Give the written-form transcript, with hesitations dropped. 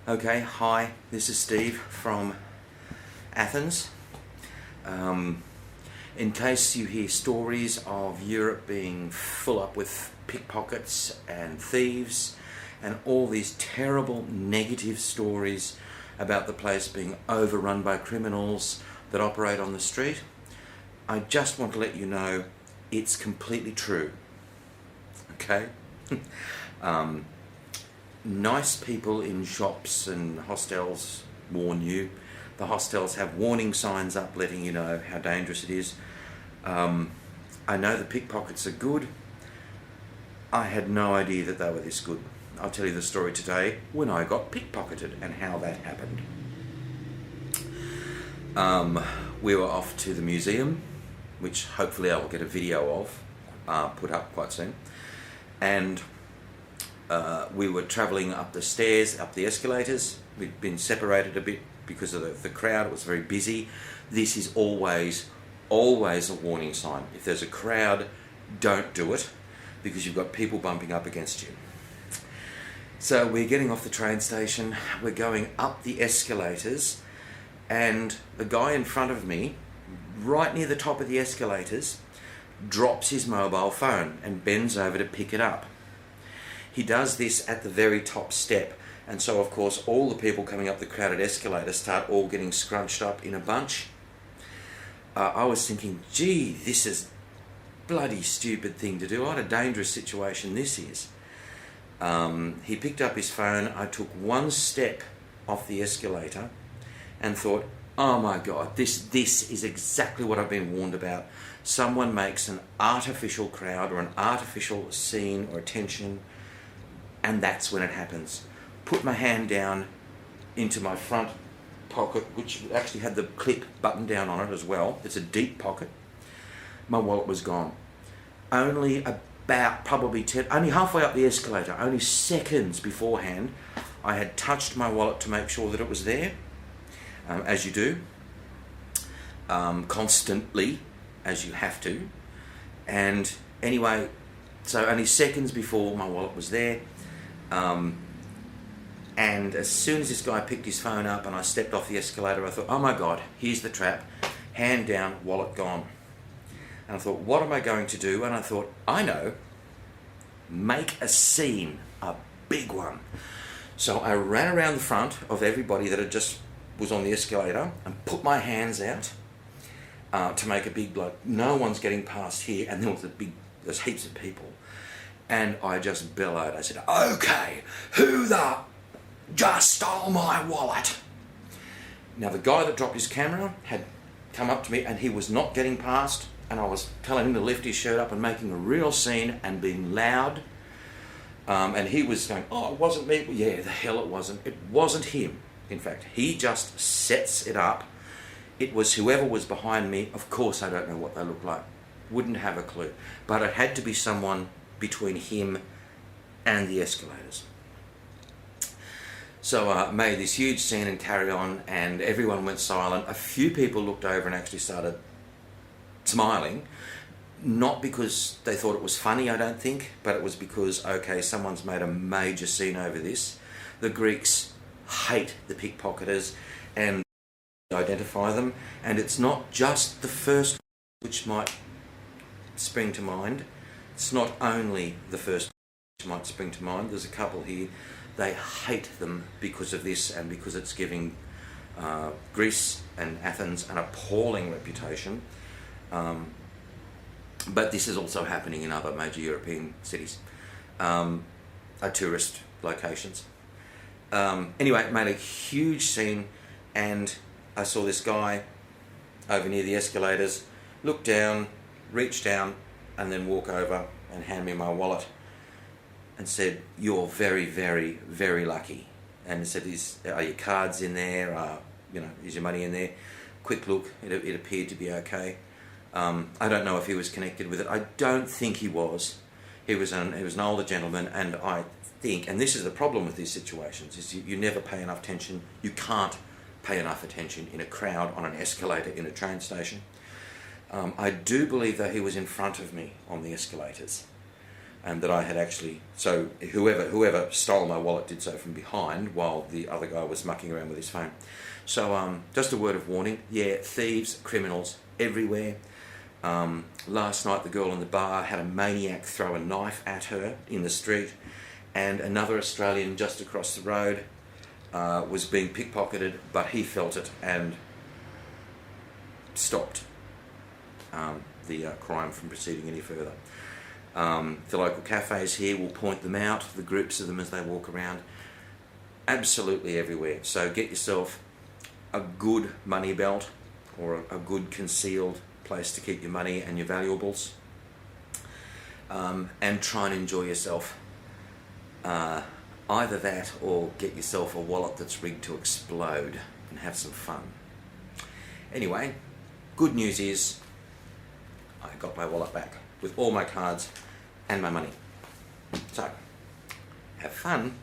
Okay, hi, this is Steve from Athens. In case you hear stories of Europe being full up with pickpockets and thieves and all these terrible negative stories about the place being overrun by criminals that operate on the street, I just want to let you know it's completely true. Okay? Nice people in shops and hostels warn you. The hostels have warning signs up letting you know how dangerous it is. I know the pickpockets are good. I had no idea that they were this good. I'll tell you the story today when I got pickpocketed and how that happened. We were off to the museum, which hopefully I will get a video of, put up quite soon. And we were travelling up the stairs, up the escalators. We'd been separated a bit because of the crowd. It was very busy. This is always a warning sign. If there's a crowd, don't do it, because you've got people bumping up against you. So we're getting off the train station, we're going up the escalators, and the guy in front of me, right near the top of the escalators, drops his mobile phone and bends over to pick it up. He does this at the very top step, and so of course all the people coming up the crowded escalator start all getting scrunched up in a bunch. I was thinking, gee, this is a bloody stupid thing to do. What a dangerous situation this is. He picked up his phone. I took one step off the escalator and thought, oh my God, this is exactly what I've been warned about. Someone makes an artificial crowd or an artificial scene or attention, and that's when it happens. Put my hand down into my front pocket, which actually had the clip button down on it as well. It's a deep pocket. My wallet was gone. Only about only halfway up the escalator, only seconds beforehand, I had touched my wallet to make sure that it was there, as you do, constantly, as you have to. And anyway, so only seconds before my wallet was there. And as soon as this guy picked his phone up and I stepped off the escalator, I thought, oh my God, here's the trap. Hand down, wallet gone. And I thought, what am I going to do? And I thought, I know, make a scene, a big one. So I ran around the front of everybody that had just was on the escalator and put my hands out to make a big, like, no one's getting past here. And then there's heaps of people. And I just bellowed. I said, okay, who the just stole my wallet? Now the guy that dropped his camera had come up to me and he was not getting past, and I was telling him to lift his shirt up and making a real scene and being loud. And he was going, oh, it wasn't me. Well, yeah, the hell it wasn't. It wasn't him. In fact, he just sets it up. It was whoever was behind me. Of course, I don't know what they look like. Wouldn't have a clue. But it had to be someone between him and the escalators. So I made this huge scene and carry on, and everyone went silent. A few people looked over and actually started smiling, not because they thought it was funny, I don't think, but it was because, okay, someone's made a major scene over this. The Greeks hate the pickpocketers and identify them, and it's not just the first which might spring to mind. It's not only the first which might spring to mind. There's a couple here. They hate them because of this and because it's giving Greece and Athens an appalling reputation. But this is also happening in other major European cities, tourist locations. Anyway, made a huge scene, and I saw this guy over near the escalators look down, reach down, and then walk over and hand me my wallet and said, you're very, very, very lucky. And he said, are your cards in there? Is your money in there? Quick look, it appeared to be okay. I don't know if he was connected with it. I don't think he was. He was an older gentleman, and I think, and this is the problem with these situations, is you never pay enough attention. You can't pay enough attention in a crowd, on an escalator, in a train station. I do believe that he was in front of me on the escalators. and that I had actually, so whoever stole my wallet did so from behind while the other guy was mucking around with his phone. So just a word of warning, yeah, thieves, criminals everywhere. Last night the girl in the bar had a maniac throw a knife at her in the street, and another Australian just across the road was being pickpocketed, but he felt it and stopped the crime from proceeding any further. The local cafes here will point them out, the groups of them as they walk around, absolutely everywhere. So get yourself a good money belt or a good concealed place to keep your money and your valuables, and try and enjoy yourself. Either that or get yourself a wallet that's rigged to explode and have some fun. Anyway, good news is I got my wallet back with all my cards and my money. So, have fun.